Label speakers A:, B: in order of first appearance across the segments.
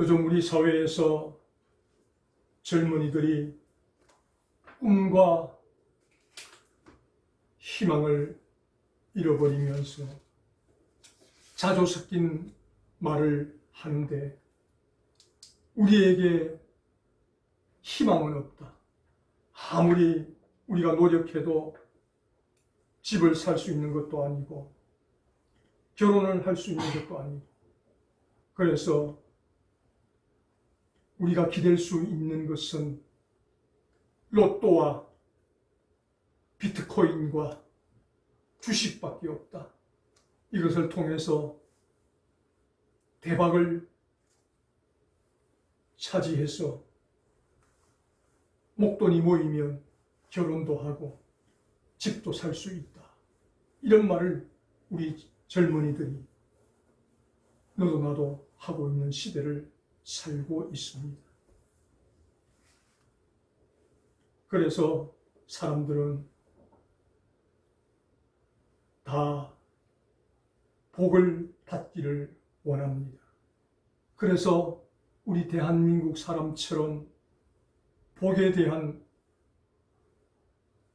A: 요즘 우리 사회에서 젊은이들이 꿈과 희망을 잃어버리면서 자조 섞인 말을 하는데, 우리에게 희망은 없다. 아무리 우리가 노력해도 집을 살 수 있는 것도 아니고 결혼을 할 수 있는 것도 아니고, 그래서 우리가 기댈 수 있는 것은 로또와 비트코인과 주식밖에 없다. 이것을 통해서 대박을 차지해서 목돈이 모이면 결혼도 하고 집도 살 수 있다. 이런 말을 우리 젊은이들이 너도 나도 하고 있는 시대를 살고 있습니다. 그래서 사람들은 다 복을 받기를 원합니다. 그래서 우리 대한민국 사람처럼 복에 대한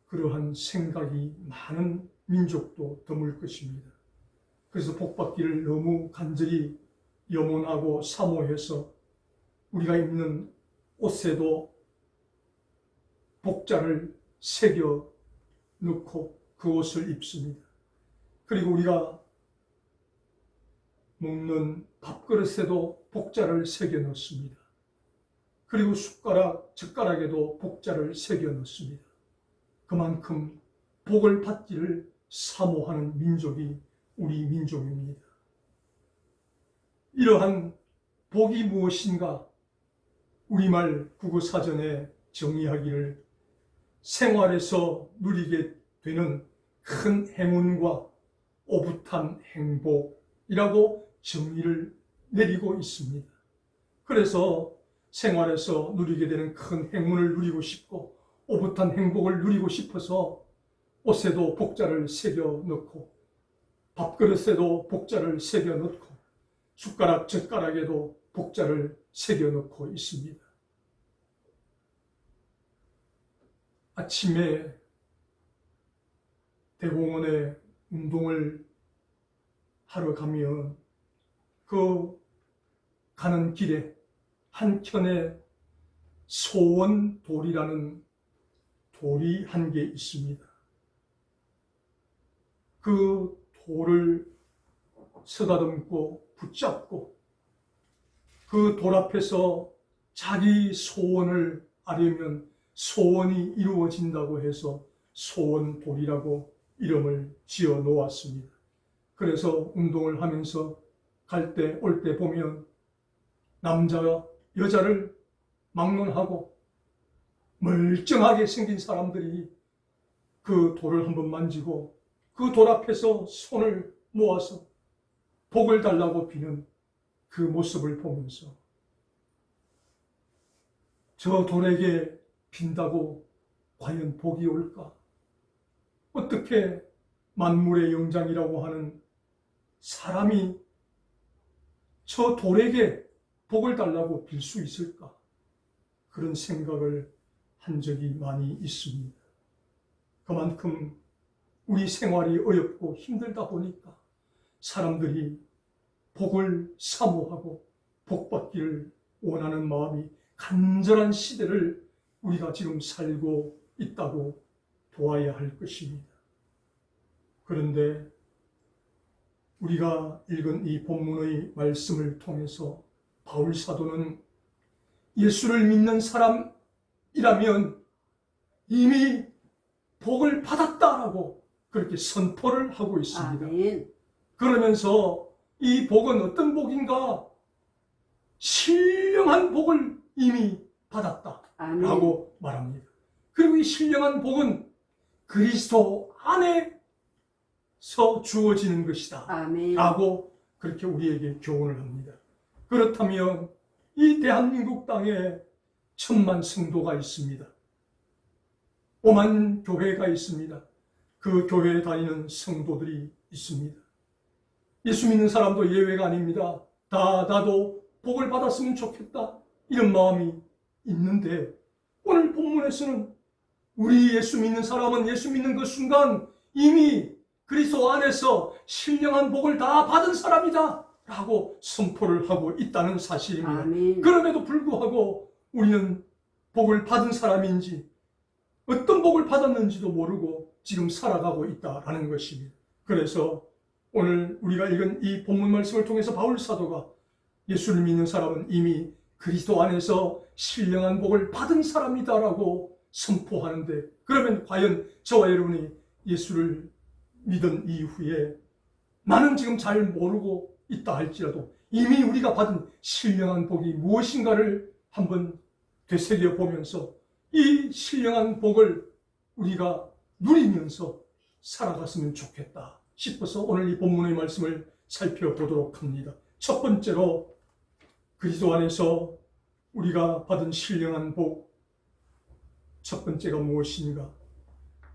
A: 그러한 생각이 많은 민족도 드물 것입니다. 그래서 복 받기를 너무 간절히 염원하고 사모해서 우리가 입는 옷에도 복자를 새겨 넣고 그 옷을 입습니다. 그리고 우리가 먹는 밥그릇에도 복자를 새겨 넣습니다. 그리고 젓가락에도 복자를 새겨 넣습니다. 그만큼 복을 받기를 사모하는 민족이 우리 민족입니다. 이러한 복이 무엇인가? 우리말 국어사전에 정의하기를 생활에서 누리게 되는 큰 행운과 오붓한 행복이라고 정의를 내리고 있습니다. 그래서 생활에서 누리게 되는 큰 행운을 누리고 싶고 오붓한 행복을 누리고 싶어서 옷에도 복자를 새겨 넣고 밥그릇에도 복자를 새겨 넣고 숟가락 젓가락에도 복자를 새겨 넣고 있습니다. 아침에 대공원에 운동을 하러 가면 그 가는 길에 한켠에 소원돌이라는 돌이 한 개 있습니다. 그 돌을 쓰다듬고 붙잡고 그 돌 앞에서 자기 소원을 아뢰면 소원이 이루어진다고 해서 소원돌이라고 이름을 지어 놓았습니다. 그래서 운동을 하면서 갈 때 올 때 보면 남자가 여자를 막론하고 멀쩡하게 생긴 사람들이 그 돌을 한번 만지고 그 돌 앞에서 손을 모아서 복을 달라고 비는 그 모습을 보면서 저 돌에게 빈다고 과연 복이 올까? 어떻게 만물의 영장이라고 하는 사람이 저 돌에게 복을 달라고 빌 수 있을까? 그런 생각을 한 적이 많이 있습니다. 그만큼 우리 생활이 어렵고 힘들다 보니까 사람들이 복을 사모하고 복받기를 원하는 마음이 간절한 시대를 우리가 지금 살고 있다고 보아야 할 것입니다. 그런데 우리가 읽은 이 본문의 말씀을 통해서 바울 사도는 예수를 믿는 사람이라면 이미 복을 받았다라고 그렇게 선포를 하고 있습니다.
B: 아멘.
A: 그러면서 이 복은 어떤 복인가? 신령한 복을 이미 받았다라고
B: 아멘.
A: 말합니다. 그리고 이 신령한 복은 그리스도 안에서 주어지는 것이다
B: 아멘.
A: 라고 그렇게 우리에게 교훈을 합니다. 그렇다면 이 대한민국 땅에 1000만 성도가 있습니다. 5만 교회가 있습니다. 그 교회에 다니는 성도들이 있습니다. 예수 믿는 사람도 예외가 아닙니다. 다 나도 복을 받았으면 좋겠다, 이런 마음이 있는데, 오늘 본문에서는 우리 예수 믿는 사람은 예수 믿는 그 순간 이미 그리스도 안에서 신령한 복을 다 받은 사람이다 라고 선포를 하고 있다는 사실입니다.
B: 아멘.
A: 그럼에도 불구하고 우리는 복을 받은 사람인지 어떤 복을 받았는지도 모르고 지금 살아가고 있다라는 것입니다. 그래서 오늘 우리가 읽은 이 본문 말씀을 통해서 바울 사도가 예수를 믿는 사람은 이미 그리스도 안에서 신령한 복을 받은 사람이다라고 선포하는데, 그러면 과연 저와 여러분이 예수를 믿은 이후에 나는 지금 잘 모르고 있다 할지라도 이미 우리가 받은 신령한 복이 무엇인가를 한번 되새겨 보면서 이 신령한 복을 우리가 누리면서 살아갔으면 좋겠다 싶어서 오늘 이 본문의 말씀을 살펴보도록 합니다. 첫 번째로 그리스도 안에서 우리가 받은 신령한 복, 첫 번째가 무엇인가?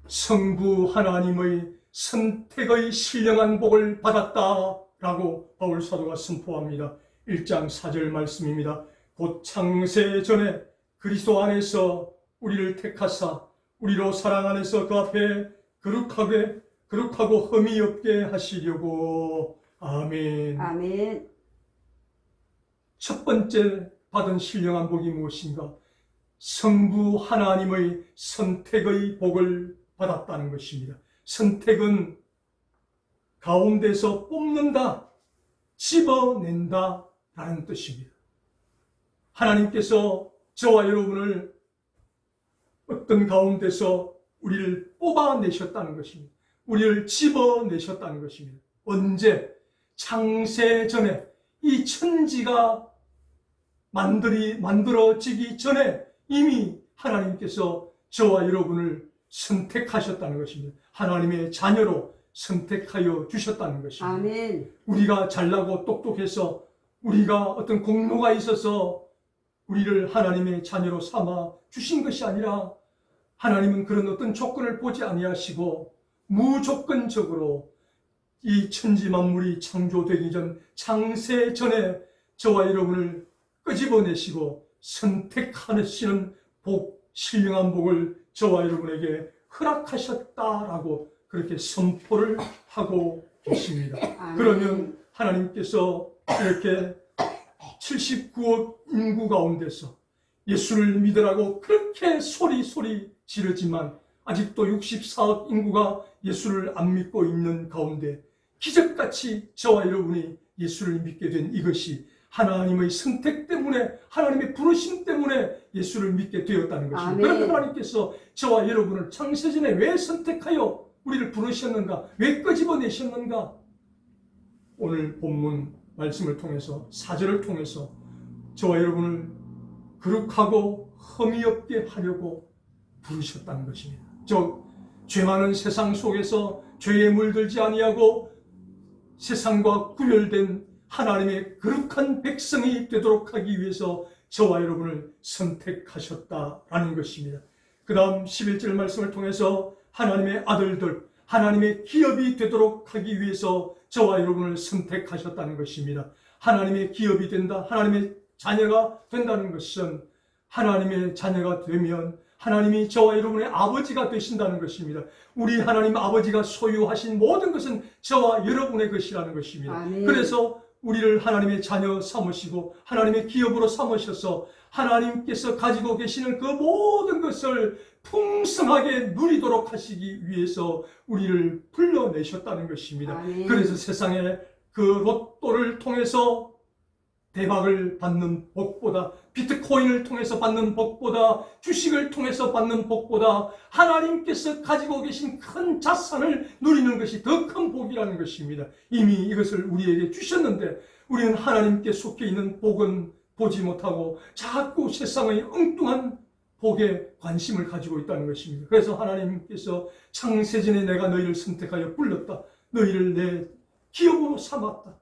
A: 성부 하나님의 선택의 신령한 복을 받았다라고 바울 사도가 선포합니다. 1장 4절 말씀입니다. 곧 창세 전에 그리스도 안에서 우리를 택하사 우리로 사랑 안에서 그 앞에 거룩하고 흠이 없게 하시려고. 아멘.
B: 아멘.
A: 첫 번째 받은 신령한 복이 무엇인가? 성부 하나님의 선택의 복을 받았다는 것입니다. 선택은 가운데서 뽑는다, 집어낸다 라는 뜻입니다. 하나님께서 저와 여러분을 어떤 가운데서 우리를 뽑아내셨다는 것입니다. 우리를 집어내셨다는 것입니다. 언제? 창세 전에, 이 천지가 만들어지기 전에 이미 하나님께서 저와 여러분을 선택하셨다는 것입니다. 하나님의 자녀로 선택하여 주셨다는 것입니다.
B: 아멘.
A: 우리가 잘나고 똑똑해서 우리가 어떤 공로가 있어서 우리를 하나님의 자녀로 삼아 주신 것이 아니라, 하나님은 그런 어떤 조건을 보지 아니하시고 무조건적으로 이 천지 만물이 창조되기 전 창세 전에 저와 여러분을 끄집어내시고 선택하시는 복, 신령한 복을 저와 여러분에게 허락하셨다라고 그렇게 선포를 하고 계십니다.
B: 아멘.
A: 그러면 하나님께서 이렇게 79억 인구 가운데서 예수를 믿으라고 그렇게 소리 지르지만 아직도 64억 인구가 예수를 안 믿고 있는 가운데 기적같이 저와 여러분이 예수를 믿게 된 이것이 하나님의 선택 때문에, 하나님의 부르심 때문에 예수를 믿게 되었다는 것입니다. 그런데 하나님께서 저와 여러분을 창세전에 왜 선택하여 우리를 부르셨는가? 왜 끄집어내셨는가? 오늘 본문 말씀을 통해서, 4절을 통해서 저와 여러분을 거룩하고 흠이 없게 하려고 부르셨다는 것입니다. 죄 많은 세상 속에서 죄에 물들지 아니하고 세상과 구별된 하나님의 거룩한 백성이 되도록 하기 위해서 저와 여러분을 선택하셨다라는 것입니다. 그 다음 11절 말씀을 통해서 하나님의 아들들, 하나님의 기업이 되도록 하기 위해서 저와 여러분을 선택하셨다는 것입니다. 하나님의 기업이 된다, 하나님의 자녀가 된다는 것은 하나님의 자녀가 되면 하나님이 저와 여러분의 아버지가 되신다는 것입니다. 우리 하나님 아버지가 소유하신 모든 것은 저와 여러분의 것이라는 것입니다.
B: 아멘.
A: 그래서 우리를 하나님의 자녀 삼으시고 하나님의 기업으로 삼으셔서 하나님께서 가지고 계시는 그 모든 것을 풍성하게 누리도록 하시기 위해서 우리를 불러내셨다는 것입니다.
B: 아멘.
A: 그래서 세상에 그 로또를 통해서 대박을 받는 복보다, 비트코인을 통해서 받는 복보다, 주식을 통해서 받는 복보다 하나님께서 가지고 계신 큰 자산을 누리는 것이 더 큰 복이라는 것입니다. 이미 이것을 우리에게 주셨는데 우리는 하나님께 속해 있는 복은 보지 못하고 자꾸 세상의 엉뚱한 복에 관심을 가지고 있다는 것입니다. 그래서 하나님께서 창세전에 내가 너희를 선택하여 불렀다, 너희를 내 기업으로 삼았다,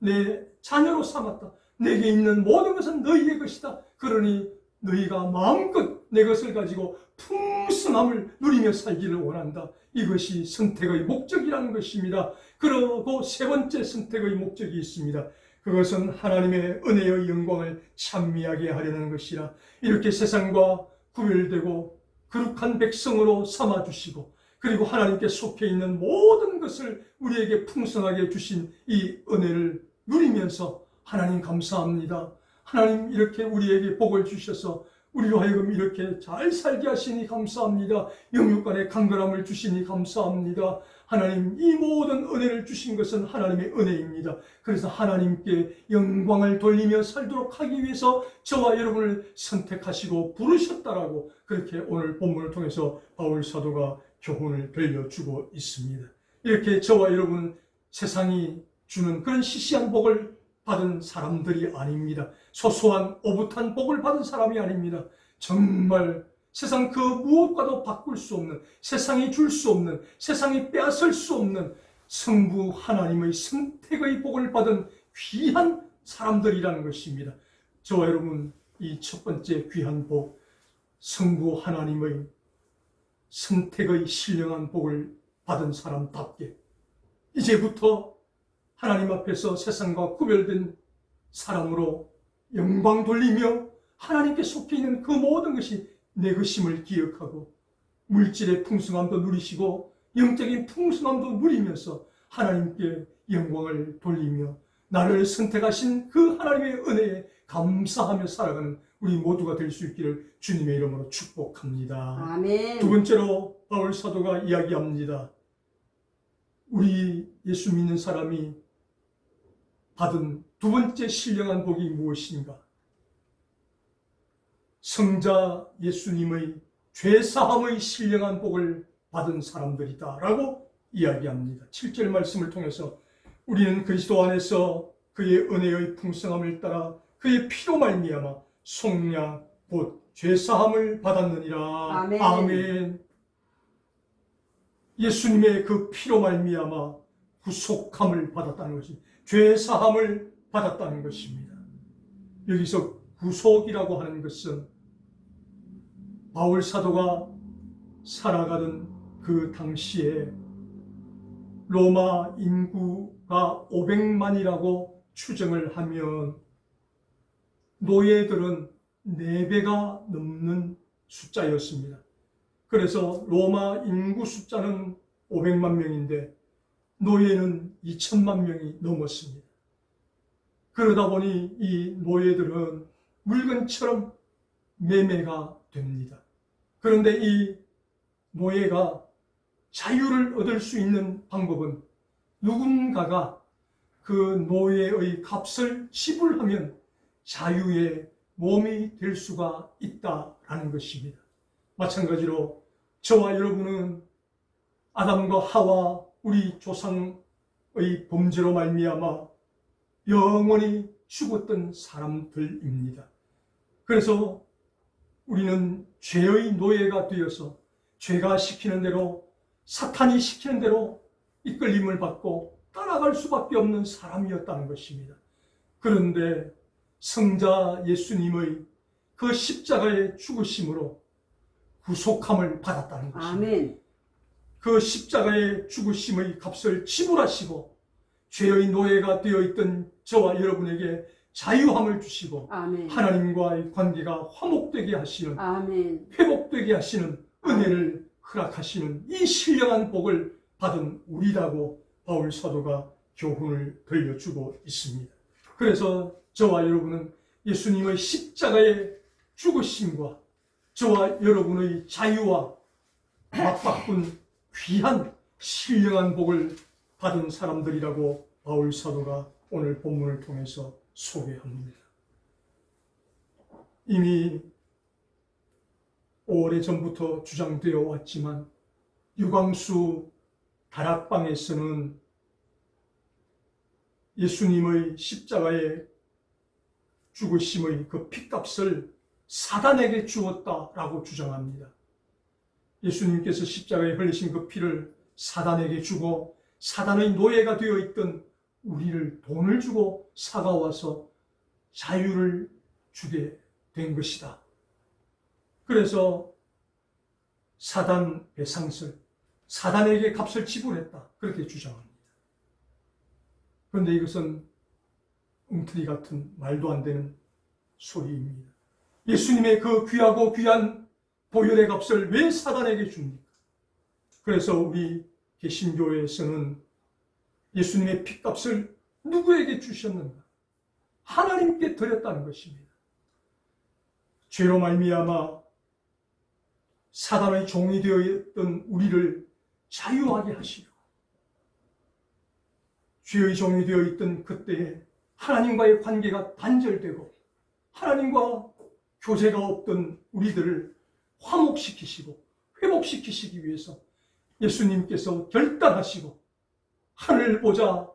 A: 내 자녀로 삼았다, 내게 있는 모든 것은 너희의 것이다, 그러니 너희가 마음껏 내 것을 가지고 풍성함을 누리며 살기를 원한다. 이것이 선택의 목적이라는 것입니다. 그리고 세 번째 선택의 목적이 있습니다. 그것은 하나님의 은혜의 영광을 찬미하게 하려는 것이라. 이렇게 세상과 구별되고 거룩한 백성으로 삼아주시고, 그리고 하나님께 속해 있는 모든 것을 우리에게 풍성하게 주신 이 은혜를 누리면서 하나님 감사합니다. 하나님 이렇게 우리에게 복을 주셔서 우리로 하여금 이렇게 잘 살게 하시니 감사합니다. 영육간의 강건함을 주시니 감사합니다. 하나님, 이 모든 은혜를 주신 것은 하나님의 은혜입니다. 그래서 하나님께 영광을 돌리며 살도록 하기 위해서 저와 여러분을 선택하시고 부르셨다라고, 그렇게 오늘 본문을 통해서 바울 사도가 교훈을 들려주고 있습니다. 이렇게 저와 여러분은 세상이 주는 그런 시시한 복을 받은 사람들이 아닙니다. 소소한 오붓한 복을 받은 사람이 아닙니다. 정말 세상 그 무엇과도 바꿀 수 없는, 세상이 줄 수 없는, 세상이 빼앗을 수 없는 성부 하나님의 선택의 복을 받은 귀한 사람들이라는 것입니다. 저와 여러분, 이 첫 번째 귀한 복, 성부 하나님의 선택의 신령한 복을 받은 사람답게 이제부터 하나님 앞에서 세상과 구별된 사람으로 영광 돌리며 하나님께 속해 있는 그 모든 것이 내 것임을 기억하고 물질의 풍성함도 누리시고 영적인 풍성함도 누리면서 하나님께 영광을 돌리며 나를 선택하신 그 하나님의 은혜에 감사하며 살아가는 우리 모두가 될 수 있기를 주님의 이름으로 축복합니다.
B: 아멘.
A: 두 번째로 바울 사도가 이야기합니다. 우리 예수 믿는 사람이 받은 두 번째 신령한 복이 무엇인가? 성자 예수님의 죄사함의 신령한 복을 받은 사람들이다 라고 이야기합니다. 7절 말씀을 통해서 우리는 그리스도 안에서 그의 은혜의 풍성함을 따라 그의 피로 말미암아 속량 곧 죄사함을 받았느니라.
B: 아멘.
A: 아멘. 예수님의 그 피로 말미암아 구속함을 받았다는 것이, 죄사함을 받았다는 것입니다. 여기서 구속이라고 하는 것은 바울 사도가 살아가던 그 당시에 로마 인구가 500만이라고 추정을 하면 노예들은 4배가 넘는 숫자였습니다. 그래서 로마 인구 숫자는 500만 명인데 노예는 2천만 명이 넘었습니다. 그러다 보니 이 노예들은 물건처럼 매매가 됩니다. 그런데 이 노예가 자유를 얻을 수 있는 방법은 누군가가 그 노예의 값을 지불하면 자유의 몸이 될 수가 있다라는 것입니다. 마찬가지로 저와 여러분은 아담과 하와 우리 조상의 범죄로 말미암아 영원히 죽었던 사람들입니다. 그래서 우리는 죄의 노예가 되어서 죄가 시키는 대로, 사탄이 시키는 대로 이끌림을 받고 따라갈 수밖에 없는 사람이었다는 것입니다. 그런데 성자 예수님의 그 십자가의 죽으심으로 구속함을 받았다는 것입니다.
B: 아멘.
A: 그 십자가의 죽으심의 값을 지불하시고 죄의 노예가 되어 있던 저와 여러분에게 자유함을 주시고
B: 아멘.
A: 하나님과의 관계가 화목되게 하시는,
B: 아멘.
A: 회복되게 하시는 은혜를 허락하시는 이 신령한 복을 받은 우리라고 바울 사도가 교훈을 들려주고 있습니다. 그래서 저와 여러분은 예수님의 십자가의 죽으심과 저와 여러분의 자유와 맞바꾼 귀한 신령한 복을 받은 사람들이라고 바울 사도가 오늘 본문을 통해서 소개합니다. 이미 오래전부터 주장되어 왔지만 유광수 다락방에서는 예수님의 십자가의 죽으심의 그 핏값을 사단에게 주었다라고 주장합니다. 예수님께서 십자가에 흘리신 그 피를 사단에게 주고 사단의 노예가 되어 있던 우리를 돈을 주고 사가와서 자유를 주게 된 것이다. 그래서 사단 배상설, 사단에게 값을 지불했다. 그렇게 주장합니다. 그런데 이것은 웅트리 같은 말도 안 되는 소리입니다. 예수님의 그 귀하고 귀한 보혈의 값을 왜 사단에게 줍니까? 그래서 우리 개신교에서는 예수님의 피값을 누구에게 주셨는가? 하나님께 드렸다는 것입니다. 죄로 말미암아 사단의 종이 되어 있던 우리를 자유하게 하시려고, 죄의 종이 되어 있던 그때에 하나님과의 관계가 단절되고 하나님과 교제가 없던 우리들을 화목시키시고 회복시키시기 위해서 예수님께서 결단하시고 하늘 보좌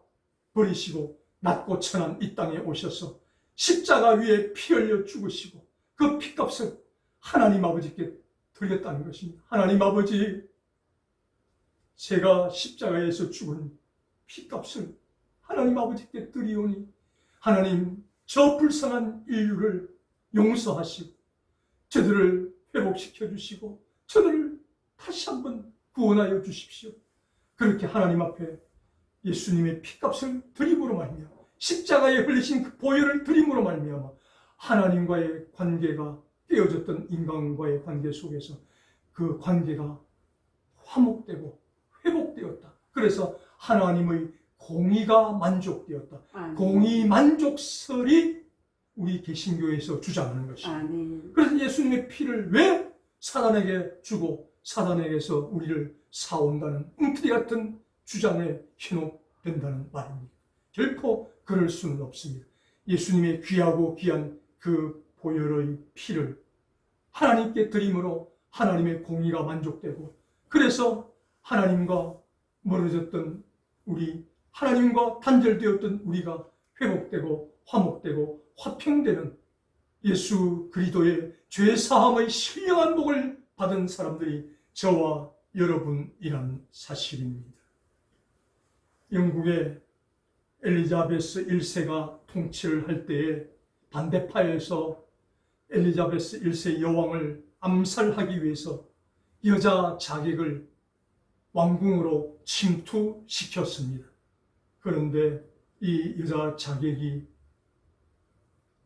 A: 버리시고 낮고 천한 이 땅에 오셔서 십자가 위에 피 흘려 죽으시고 그 피값을 하나님 아버지께 드렸다는 것입니다. 하나님 아버지, 제가 십자가에서 죽은 피값을 하나님 아버지께 드리오니 하나님, 저 불쌍한 인류를 용서하시고 저들을 회복시켜 주시고 저들을 다시 한번 구원하여 주십시오. 그렇게 하나님 앞에 예수님의 피값을 드림으로 말미암아, 십자가에 흘리신 그 보혈을 드림으로 말미암아 하나님과의 관계가 깨어졌던 인간과의 관계 속에서 그 관계가 화목되고 회복되었다. 그래서 하나님의 공의가 만족되었다.
B: 아멘.
A: 공의 만족설이 우리 개신교에서 주장하는 것입니다.
B: 아멘.
A: 그래서 예수님의 피를 왜 사단에게 주고 사단에게서 우리를 사온다는 웅트리 같은 주장에 현혹된다는 말입니다. 결코 그럴 수는 없습니다. 예수님의 귀하고 귀한 그 보혈의 피를 하나님께 드림으로 하나님의 공의가 만족되고, 그래서 하나님과 멀어졌던 우리, 하나님과 단절되었던 우리가 회복되고 화목되고 화평되는 예수 그리스도의 죄사함의 신령한 복을 받은 사람들이 저와 여러분이란 사실입니다. 영국의 엘리자베스 1세가 통치를 할 때에 반대파에서 엘리자베스 1세 여왕을 암살하기 위해서 여자 자객을 왕궁으로 침투시켰습니다. 그런데 이 여자 자객이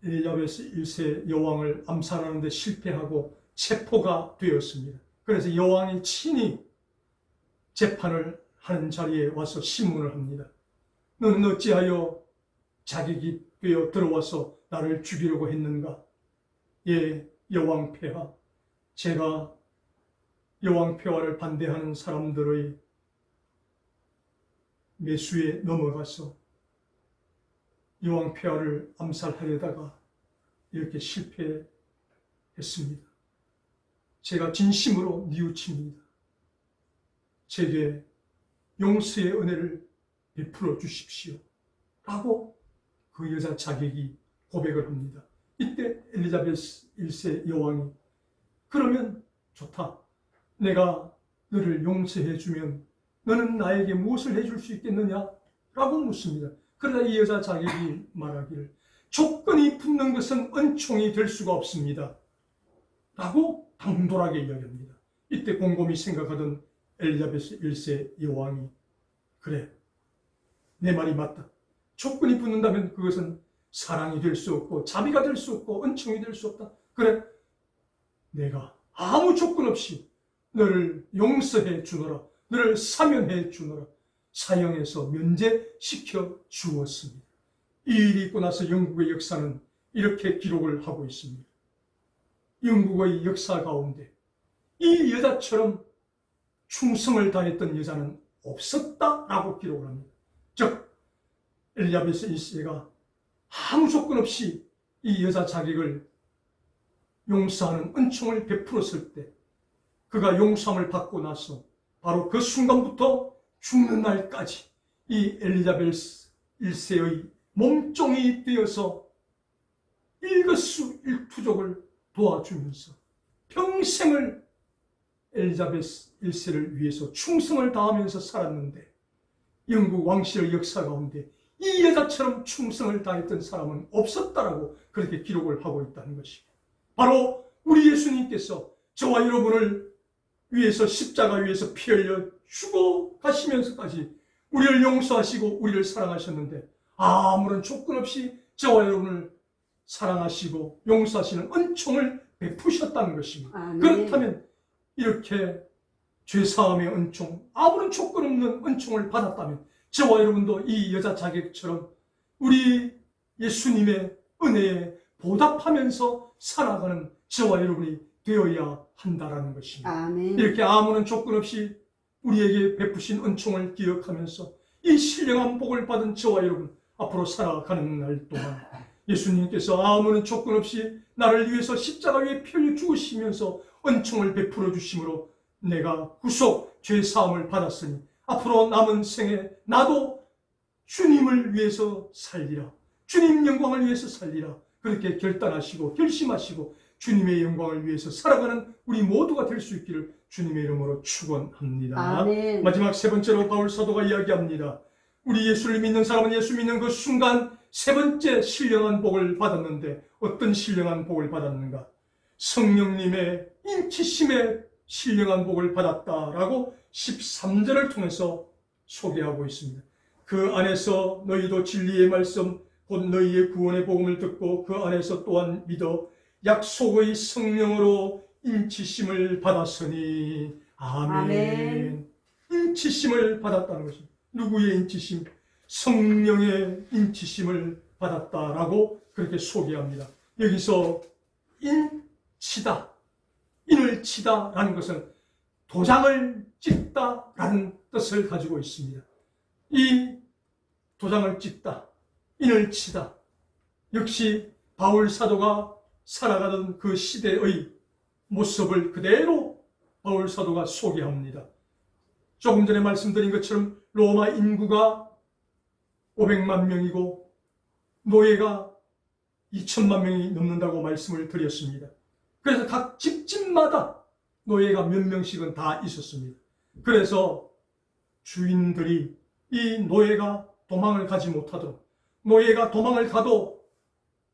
A: 엘리자베스 1세 여왕을 암살하는 데 실패하고 체포가 되었습니다. 그래서 여왕이 친히 재판을 하는 자리에 와서 신문을 합니다. 너는 어찌하여 자객이 되어 들어와서 나를 죽이려고 했는가? 예, 여왕 폐하, 제가 여왕 폐하를 반대하는 사람들의 매수에 넘어가서 여왕 폐하를 암살하려다가 이렇게 실패했습니다. 제가 진심으로 뉘우칩니다. 제게 용서의 은혜를 베풀어 주십시오. 라고 그 여자 자객이 고백을 합니다. 이때 엘리자베스 1세 여왕이, 그러면 좋다. 내가 너를 용서해 주면 너는 나에게 무엇을 해줄 수 있겠느냐? 라고 묻습니다. 그러다 이 여자 자객이 말하기를, 조건이 붙는 것은 은총이 될 수가 없습니다. 라고 당돌하게 이야기합니다. 이때 곰곰이 생각하던 엘리자베스 1세 여왕이, 그래, 내 말이 맞다. 조건이 붙는다면 그것은 사랑이 될 수 없고 자비가 될 수 없고 은총이 될 수 없다. 그래, 내가 아무 조건 없이 너를 용서해 주노라, 너를 사면해 주노라, 사형에서 면제시켜 주었습니다. 이 일이 있고 나서 영국의 역사는 이렇게 기록을 하고 있습니다. 영국의 역사 가운데 이 여자처럼 충성을 다했던 여자는 없었다라고 기록을 합니다. 즉 엘리자베스 1세가 아무 조건 없이 이 여자 자객을 용서하는 은총을 베풀었을 때, 그가 용서함을 받고 나서 바로 그 순간부터 죽는 날까지 이 엘리자베스 1세의 몸종이 되어서 일거수일투족을 도와주면서 평생을 엘리자베스 1세를 위해서 충성을 다하면서 살았는데, 영국 왕실의 역사 가운데 이 여자처럼 충성을 다했던 사람은 없었다라고 그렇게 기록을 하고 있다는 것입니다. 바로 우리 예수님께서 저와 여러분을 위해서 십자가 위에서 피 흘려 죽어 가시면서까지 우리를 용서하시고 우리를 사랑하셨는데, 아무런 조건 없이 저와 여러분을 사랑하시고 용서하시는 은총을 베푸셨다는 것입니다.
B: 아멘.
A: 그렇다면 이렇게 죄사함의 은총, 아무런 조건 없는 은총을 받았다면 저와 여러분도 이 여자 자객처럼 우리 예수님의 은혜에 보답하면서 살아가는 저와 여러분이 되어야 한다라는 것입니다.
B: 아멘.
A: 이렇게 아무런 조건 없이 우리에게 베푸신 은총을 기억하면서 이 신령한 복을 받은 저와 여러분 앞으로 살아가는 날 동안 예수님께서 아무런 조건 없이 나를 위해서 십자가 위에 피 흘려 죽으시면서 은총을 베풀어 주심으로 내가 구속 죄사함을 받았으니 앞으로 남은 생에 나도 주님을 위해서 살리라, 주님 영광을 위해서 살리라, 그렇게 결단하시고 결심하시고 주님의 영광을 위해서 살아가는 우리 모두가 될 수 있기를 주님의 이름으로 축원합니다.
B: 아멘.
A: 마지막 세 번째로 바울 사도가 이야기합니다. 우리 예수를 믿는 사람은 예수 믿는 그 순간 세 번째 신령한 복을 받았는데 어떤 신령한 복을 받았는가? 성령님의 인치심에 신령한 복을 받았다라고 13절을 통해서 소개하고 있습니다. 그 안에서 너희도 진리의 말씀 곧 너희의 구원의 복음을 듣고 그 안에서 또한 믿어 약속의 성령으로 인치심을 받았으니 아멘.
B: 아멘.
A: 인치심을 받았다는 것입니다. 누구의 인치심? 성령의 인치심을 받았다라고 그렇게 소개합니다. 여기서 인치다, 인을 치다라는 것은 도장을 찍다라는 뜻을 가지고 있습니다. 이 도장을 찍다, 인을 치다, 역시 바울 사도가 살아가던 그 시대의 모습을 그대로 바울 사도가 소개합니다. 조금 전에 말씀드린 것처럼 로마 인구가 500만 명이고 노예가 2천만 명이 넘는다고 말씀을 드렸습니다. 그래서 각 집집마다 노예가 몇 명씩은 다 있었습니다. 그래서 주인들이 이 노예가 도망을 가지 못하도록, 노예가 도망을 가도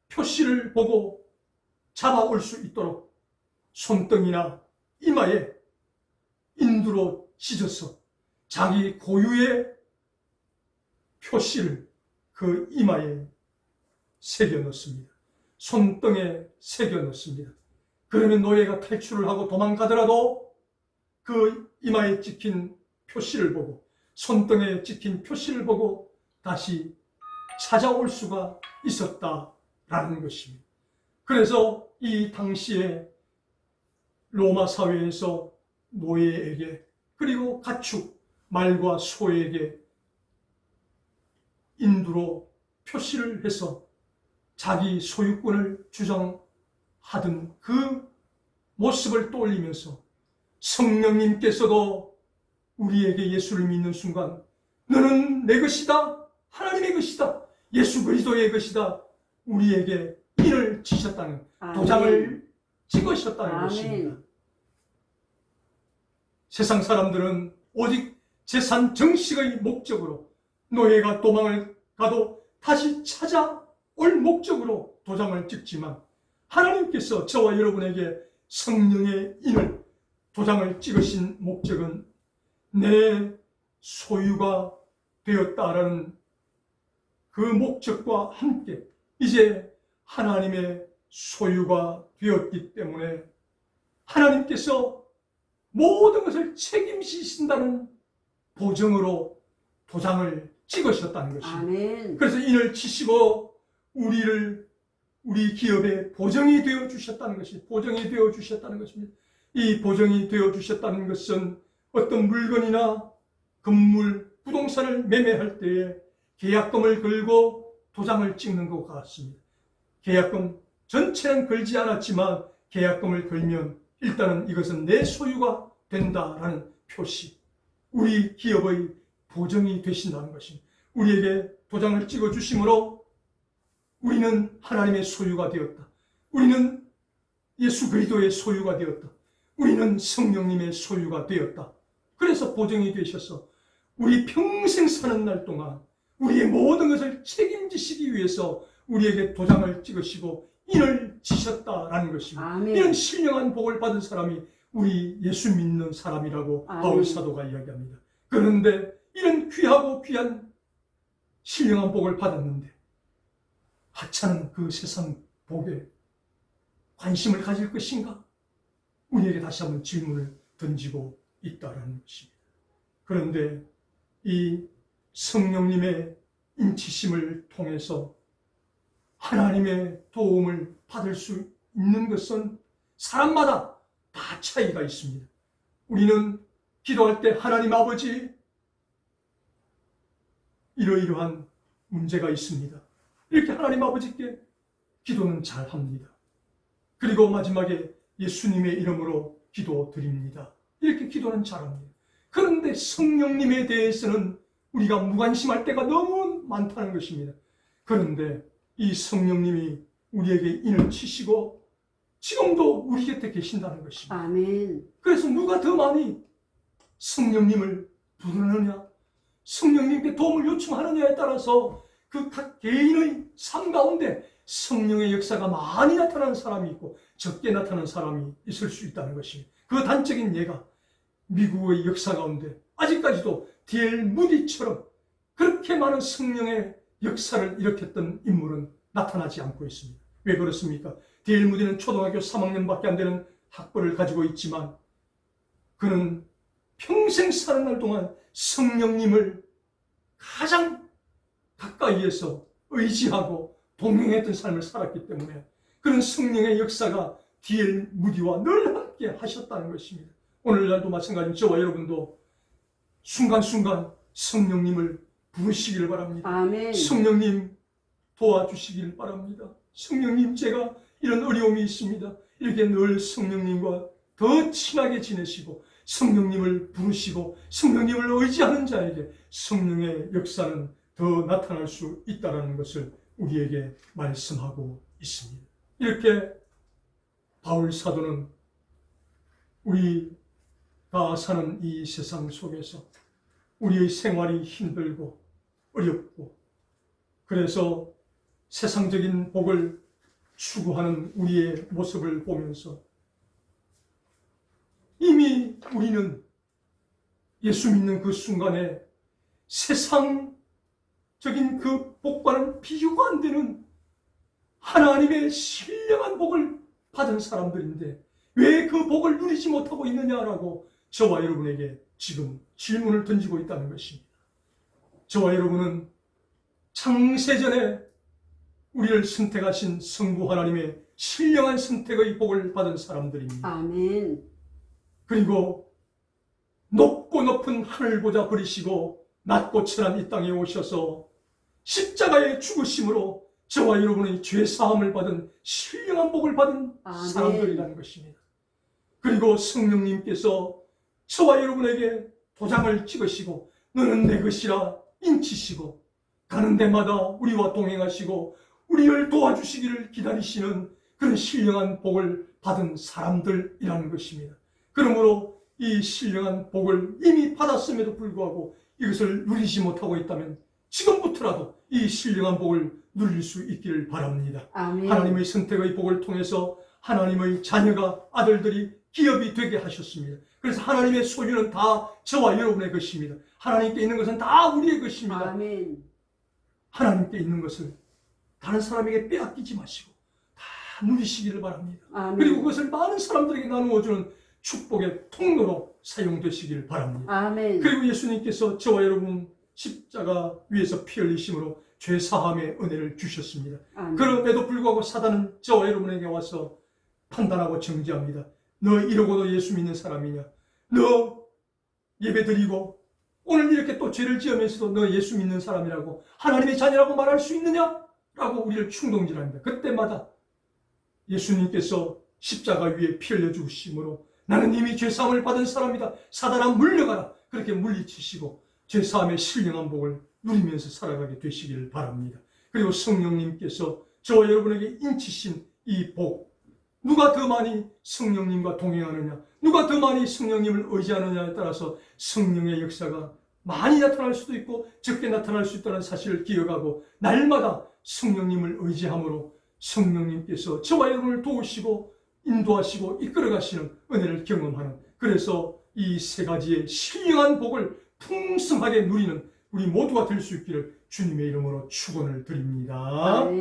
A: 표시를 보고 잡아올 수 있도록 손등이나 이마에 인두로 찢어서 자기 고유의 표시를 그 이마에 새겨 넣습니다. 손등에 새겨 넣습니다. 그러면 노예가 탈출을 하고 도망가더라도 그 이마에 찍힌 표시를 보고 손등에 찍힌 표시를 보고 다시 찾아올 수가 있었다라는 것입니다. 그래서 이 당시에 로마 사회에서 노예에게 그리고 가축, 말과 소에게 인두로 표시를 해서 자기 소유권을 주장하던 그 모습을 떠올리면서 성령님께서도 우리에게 예수를 믿는 순간 너는 내 것이다, 하나님의 것이다, 예수 그리스도의 것이다, 우리에게 인을 치셨다는, 도장을 찍으셨다는 것입니다. 세상 사람들은 오직 재산 정식의 목적으로 노예가 도망을 가도 다시 찾아올 목적으로 도장을 찍지만 하나님께서 저와 여러분에게 성령의 인을, 도장을 찍으신 목적은 내 소유가 되었다라는 그 목적과 함께 이제 하나님의 소유가 되었기 때문에 하나님께서 모든 것을 책임지신다는 보증으로 도장을 찍으셨다는 것입니다.
B: 아멘.
A: 그래서 인을 치시고 우리 기업에 보정이 되어 주셨다는 것입니다. 보정이 되어 주셨다는 것입니다. 이 보정이 되어 주셨다는 것은 어떤 물건이나 건물, 부동산을 매매할 때에 계약금을 걸고 도장을 찍는 것 같습니다. 계약금 전체는 걸지 않았지만 계약금을 걸면 일단은 이것은 내 소유가 된다라는 표시, 우리 기업의 보정이 되신다는 것입니다. 우리에게 도장을 찍어 주심으로 우리는 하나님의 소유가 되었다. 우리는 예수 그리스도의 소유가 되었다. 우리는 성령님의 소유가 되었다. 그래서 보정이 되셔서 우리 평생 사는 날 동안 우리의 모든 것을 책임지시기 위해서 우리에게 도장을 찍으시고 인을 치셨다라는 것입니다.
B: 아멘.
A: 이런 신령한 복을 받은 사람이 우리 예수 믿는 사람이라고
B: 아멘.
A: 바울 사도가 이야기합니다. 그런데 이런 귀하고 귀한 신령한 복을 받았는데 하찮은 그 세상 복에 관심을 가질 것인가? 우리에게 다시 한번 질문을 던지고 있다라는 것입니다. 그런데 이 성령님의 인치심을 통해서 하나님의 도움을 받을 수 있는 것은 사람마다 다 차이가 있습니다. 우리는 기도할 때 하나님 아버지, 이러이러한 문제가 있습니다. 이렇게 하나님 아버지께 기도는 잘 합니다. 그리고 마지막에 예수님의 이름으로 기도드립니다. 이렇게 기도는 잘합니다. 그런데 성령님에 대해서는 우리가 무관심할 때가 너무 많다는 것입니다. 그런데 이 성령님이 우리에게 인을 치시고 지금도 우리 곁에 계신다는 것입니다.
B: 아멘.
A: 그래서 누가 더 많이 성령님을 부르느냐, 성령님께 도움을 요청하느냐에 따라서 그 각 개인의 삶 가운데 성령의 역사가 많이 나타나는 사람이 있고 적게 나타나는 사람이 있을 수 있다는 것입니다. 그 단적인 예가 미국의 역사 가운데 아직까지도 D.L. 무디처럼 그렇게 많은 성령의 역사를 일으켰던 인물은 나타나지 않고 있습니다. 왜 그렇습니까? D.L. 무디는 초등학교 3학년밖에 안 되는 학벌을 가지고 있지만 그는 평생 사는 날 동안 성령님을 가장 가까이에서 의지하고 동행했던 삶을 살았기 때문에 그런 성령의 역사가 D.L. 무디와 늘 함께 하셨다는 것입니다. 오늘날도 마찬가지로 저와 여러분도 순간순간 성령님을 부르시기를 바랍니다.
B: 아멘.
A: 성령님 도와주시기를 바랍니다. 성령님, 제가 이런 어려움이 있습니다. 이렇게 늘 성령님과 더 친하게 지내시고 성령님을 부르시고 성령님을 의지하는 자에게 성령의 역사는 더 나타날 수 있다는 것을 우리에게 말씀하고 있습니다. 이렇게 바울 사도는 우리가 사는 이 세상 속에서 우리의 생활이 힘들고 어렵고 그래서 세상적인 복을 추구하는 우리의 모습을 보면서 이미 우리는 예수 믿는 그 순간에 세상적인 그 복과는 비교가 안 되는 하나님의 신령한 복을 받은 사람들인데 왜 그 복을 누리지 못하고 있느냐라고 저와 여러분에게 지금 질문을 던지고 있다는 것입니다. 저와 여러분은 창세전에 우리를 선택하신 성부 하나님의 신령한 선택의 복을 받은 사람들입니다.
B: 아멘.
A: 그리고 높고 높은 하늘 보좌 버리시고 낮고 천한 이 땅에 오셔서 십자가의 죽으심으로 저와 여러분의 죄 사함을 받은 신령한 복을 받은
B: 아멘.
A: 사람들이라는 것입니다. 그리고 성령님께서 저와 여러분에게 도장을 찍으시고 너는 내 것이라 인치시고 가는 데마다 우리와 동행하시고 우리를 도와주시기를 기다리시는 그런 신령한 복을 받은 사람들이라는 것입니다. 그러므로 이 신령한 복을 이미 받았음에도 불구하고 이것을 누리지 못하고 있다면 지금부터라도 이 신령한 복을 누릴 수 있기를 바랍니다.
B: 아멘.
A: 하나님의 선택의 복을 통해서 하나님의 자녀가 아들들이 기업이 되게 하셨습니다. 그래서 하나님의 소유는 다 저와 여러분의 것입니다. 하나님께 있는 것은 다 우리의 것입니다.
B: 아멘.
A: 하나님께 있는 것을 다른 사람에게 빼앗기지 마시고 다 누리시기를 바랍니다.
B: 아멘.
A: 그리고 그것을 많은 사람들에게 나누어주는 축복의 통로로 사용되시기를 바랍니다.
B: 아멘.
A: 그리고 예수님께서 저와 여러분 십자가 위에서 피 흘리심으로 죄 사함의 은혜를 주셨습니다.
B: 아멘.
A: 그럼에도 불구하고 사단은 저와 여러분에게 와서 판단하고 정죄합니다. 너 이러고도 예수 믿는 사람이냐? 너 예배드리고 오늘 이렇게 또 죄를 지으면서도 너 예수 믿는 사람이라고 하나님의 자녀라고 말할 수 있느냐? 라고 우리를 충동질합니다. 그때마다 예수님께서 십자가 위에 피 흘려 주심으로 나는 이미 죄사함을 받은 사람이다. 사단아 물러가라. 그렇게 물리치시고 죄사함의 신령한 복을 누리면서 살아가게 되시기를 바랍니다. 그리고 성령님께서 저와 여러분에게 인치신 이 복, 누가 더 많이 성령님과 동행하느냐, 누가 더 많이 성령님을 의지하느냐에 따라서 성령의 역사가 많이 나타날 수도 있고 적게 나타날 수 있다는 사실을 기억하고 날마다 성령님을 의지함으로 성령님께서 저와 여러분을 도우시고 인도하시고 이끌어가시는 은혜를 경험하는, 그래서 이 세 가지의 신령한 복을 풍성하게 누리는 우리 모두가 될 수 있기를 주님의 이름으로 축원을 드립니다.
B: 아멘.